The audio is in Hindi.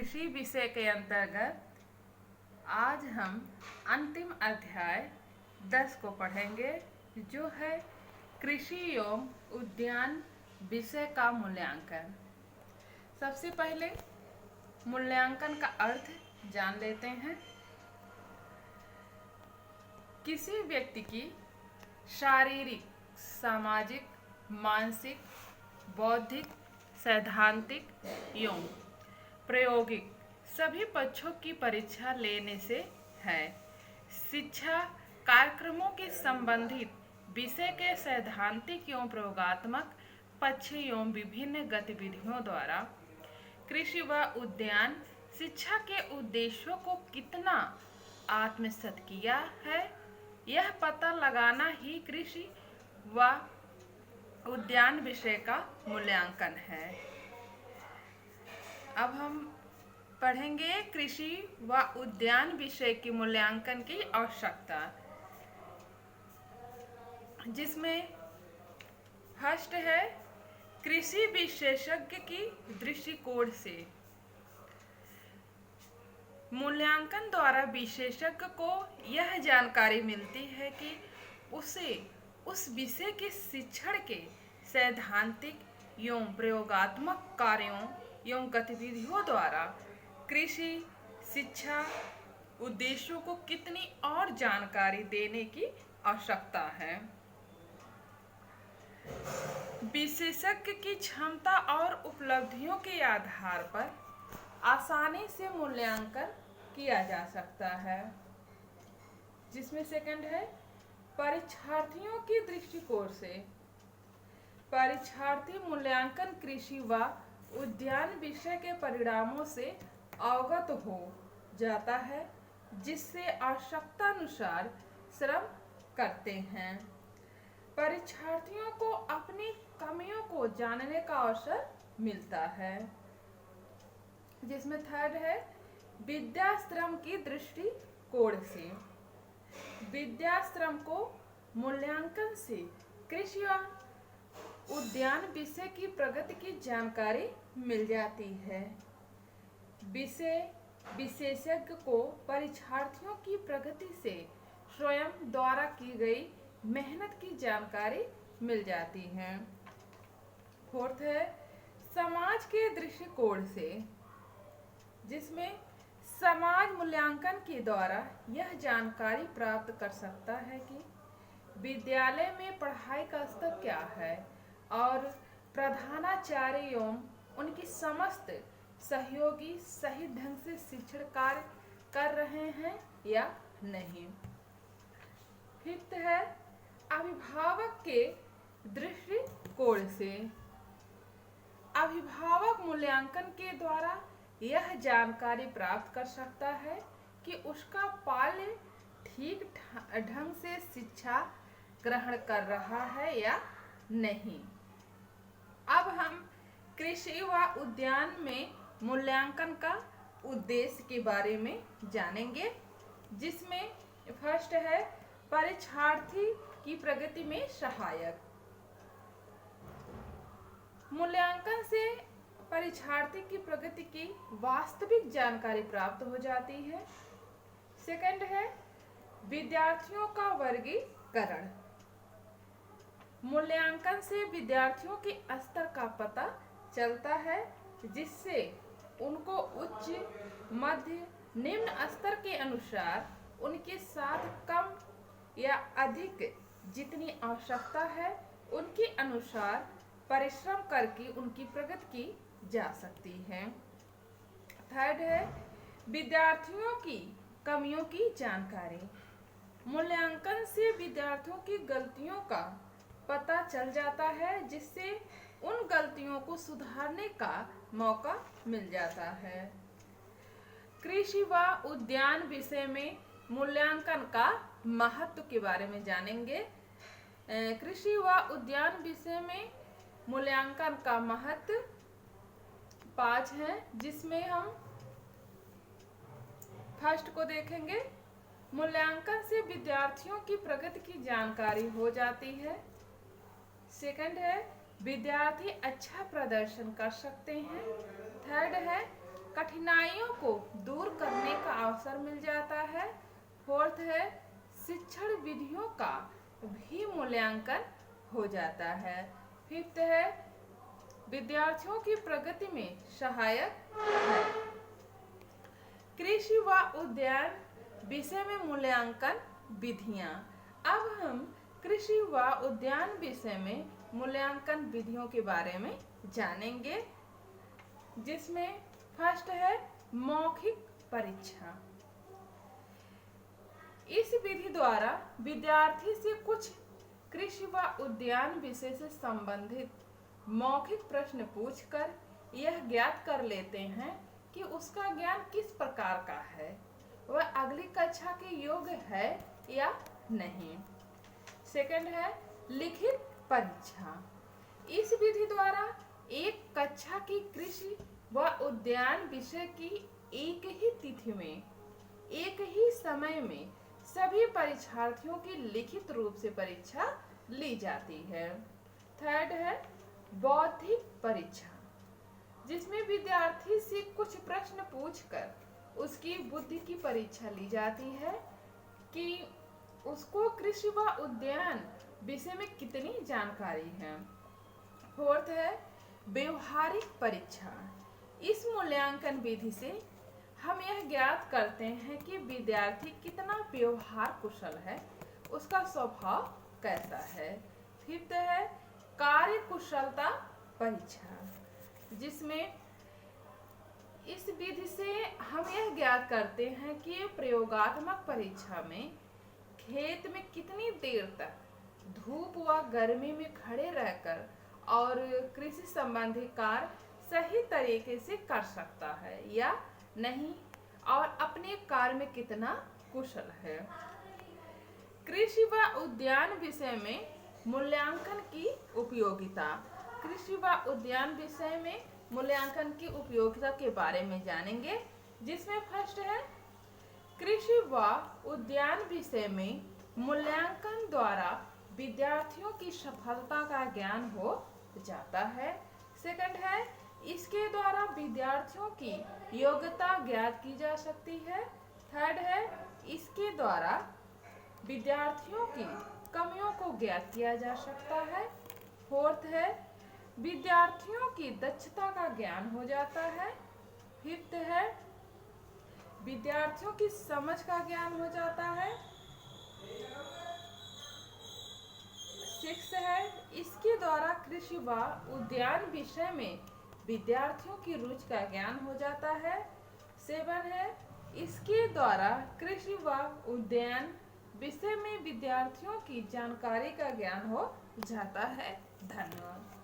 कृषि विषय के अंतर्गत आज हम अंतिम अध्याय 10 को पढ़ेंगे, जो है कृषि एवं उद्यान विषय का मूल्यांकन। सबसे पहले मूल्यांकन का अर्थ जान लेते हैं। किसी व्यक्ति की शारीरिक, सामाजिक, मानसिक, बौद्धिक, सैद्धांतिक एवं प्रायोगिक सभी पक्षों की परीक्षा लेने से है। शिक्षा कार्यक्रमों के संबंधित विषय के सैद्धांतिक एवं प्रयोगात्मक पक्ष एवं विभिन्न गतिविधियों द्वारा कृषि व उद्यान शिक्षा के उद्देश्यों को कितना आत्मसात किया है, यह पता लगाना ही कृषि व उद्यान विषय का मूल्यांकन है। अब हम पढ़ेंगे कृषि व उद्यान विषय के मूल्यांकन की आवश्यकता, जिसमें फर्स्ट है कृषि विशेषज्ञ की दृष्टिकोण से। मूल्यांकन द्वारा विशेषज्ञ को यह जानकारी मिलती है कि उसे उस विषय के शिक्षण के सैद्धांतिक एवं प्रयोगात्मक कार्यों एवं गतिविधियों द्वारा कृषि शिक्षा उद्देश्यों को कितनी और जानकारी देने की आवश्यकता है। विशेषज्ञ की क्षमता और उपलब्धियों के आधार पर आसानी से मूल्यांकन किया जा सकता है, जिसमें सेकंड है परीक्षार्थियों की दृष्टिकोण से। परीक्षार्थी मूल्यांकन कृषि व उद्यान विषय के परिणामों से अवगत हो जाता है, जिससे आवश्यकता अनुसार श्रम करते हैं। परीक्षार्थियों को अपनी कमियों को जानने का अवसर मिलता है, जिसमें थर्ड है विद्याश्रम की दृष्टिकोण से। विद्याश्रम को मूल्यांकन से कृषि व उद्यान विषय की प्रगति की जानकारी मिल जाती है। विषय विशेषज्ञ को परीक्षार्थियों की प्रगति से स्वयं द्वारा की गई मेहनत की जानकारी मिल जाती है। फोर्थ है समाज के दृष्टिकोण से, जिसमें समाज मूल्यांकन के द्वारा यह जानकारी प्राप्त कर सकता है कि विद्यालय में पढ़ाई का स्तर क्या है और प्रधानाचार्य एवं उनकी समस्त सहयोगी सही ढंग से शिक्षण कार्य कर रहे हैं या नहीं। फिफ्थ है अभिभावक के दृष्टिकोण से। अभिभावक मूल्यांकन के द्वारा यह जानकारी प्राप्त कर सकता है कि उसका बालक ठीक ढंग से शिक्षा ग्रहण कर रहा है या नहीं। अब हम कृषि व उद्यान में मूल्यांकन का उद्देश्य के बारे में जानेंगे, जिसमें फर्स्ट है परीक्षार्थी की प्रगति में सहायक। मूल्यांकन से परीक्षार्थी की प्रगति की वास्तविक जानकारी प्राप्त हो जाती है। सेकंड है विद्यार्थियों का वर्गीकरण। मूल्यांकन से विद्यार्थियों के स्तर का पता चलता है, जिससे उनको उच्च, मध्य, निम्न स्तर के अनुसार उनके साथ कम या अधिक जितनी आवश्यकता है उनके अनुसार परिश्रम करके उनकी प्रगति की जा सकती है। थर्ड है विद्यार्थियों की कमियों की जानकारी। मूल्यांकन से विद्यार्थियों की गलतियों का पता चल जाता है, जिससे उन गलतियों को सुधारने का मौका मिल जाता है। कृषि व उद्यान विषय में मूल्यांकन का महत्व के बारे में जानेंगे। कृषि व उद्यान विषय में मूल्यांकन का महत्व 5 है, जिसमें हम फर्स्ट को देखेंगे। मूल्यांकन से विद्यार्थियों की प्रगति की जानकारी हो जाती है। सेकंड है विद्यार्थी अच्छा प्रदर्शन कर सकते हैं। थर्ड है कठिनाइयों को दूर करने का अवसर मिल जाता है। फोर्थ है शिक्षण विधियों का भी मूल्यांकन हो जाता है। फिफ्थ है विद्यार्थियों की प्रगति में सहायक है। कृषि व उद्यान विषय में मूल्यांकन विधियां। अब हम कृषि व उद्यान विषय में मूल्यांकन विधियों के बारे में जानेंगे, जिसमें फर्स्ट है मौखिक परीक्षा। इस विधि द्वारा विद्यार्थी से कुछ कृषि व उद्यान विषय से संबंधित मौखिक प्रश्न पूछकर यह ज्ञात कर लेते हैं कि उसका ज्ञान किस प्रकार का है, वह अगली कक्षा के योग्य है या नहीं। सेकंड है लिखित परीक्षा। इस विधि द्वारा एक कक्षा की कृषि व उद्यान विषय की एक ही तिथि में एक ही समय में सभी परीक्षार्थियों की लिखित रूप से परीक्षा ली जाती है। थर्ड है बौद्धिक परीक्षा, जिसमें विद्यार्थी से कुछ प्रश्न पूछकर उसकी बुद्धि की परीक्षा ली जाती है कि उसको कृषि व उद्यान विषय में कितनी जानकारी है। फोर्थ है व्यवहारिक परीक्षा। इस मूल्यांकन विधि से हम यह ज्ञात करते हैं कि विद्यार्थी कितना व्यवहार कुशल है, उसका स्वभाव कैसा है। फिफ्थ है कार्य कुशलता परीक्षा, जिसमें इस विधि से हम यह ज्ञात करते हैं कि प्रयोगात्मक परीक्षा में खेत में कितनी देर तक धूप व गर्मी में खड़े रहकर और कृषि संबंधी कार्य सही तरीके से कर सकता है या नहीं, और अपने कार्य में कितना कुशल है। कृषि व उद्यान विषय में मूल्यांकन की उपयोगिता। कृषि व उद्यान विषय में मूल्यांकन की उपयोगिता के बारे में जानेंगे, जिसमें फर्स्ट है कृषि व उद्यान विषय में मूल्यांकन द्वारा विद्यार्थियों की सफलता का ज्ञान हो जाता है। सेकंड है इसके द्वारा विद्यार्थियों की योग्यता ज्ञात की जा सकती है। थर्ड है इसके द्वारा विद्यार्थियों की कमियों को ज्ञात किया जा सकता है। फोर्थ है विद्यार्थियों की दक्षता का ज्ञान हो जाता है। फिफ्थ है विद्यार्थियों की समझ का ज्ञान हो जाता है। सिक्स है इसके द्वारा कृषि व उद्यान विषय में विद्यार्थियों की रुचि का ज्ञान हो जाता है। सेवन है इसके द्वारा कृषि व उद्यान विषय में विद्यार्थियों की जानकारी का ज्ञान हो जाता है। धन्यवाद।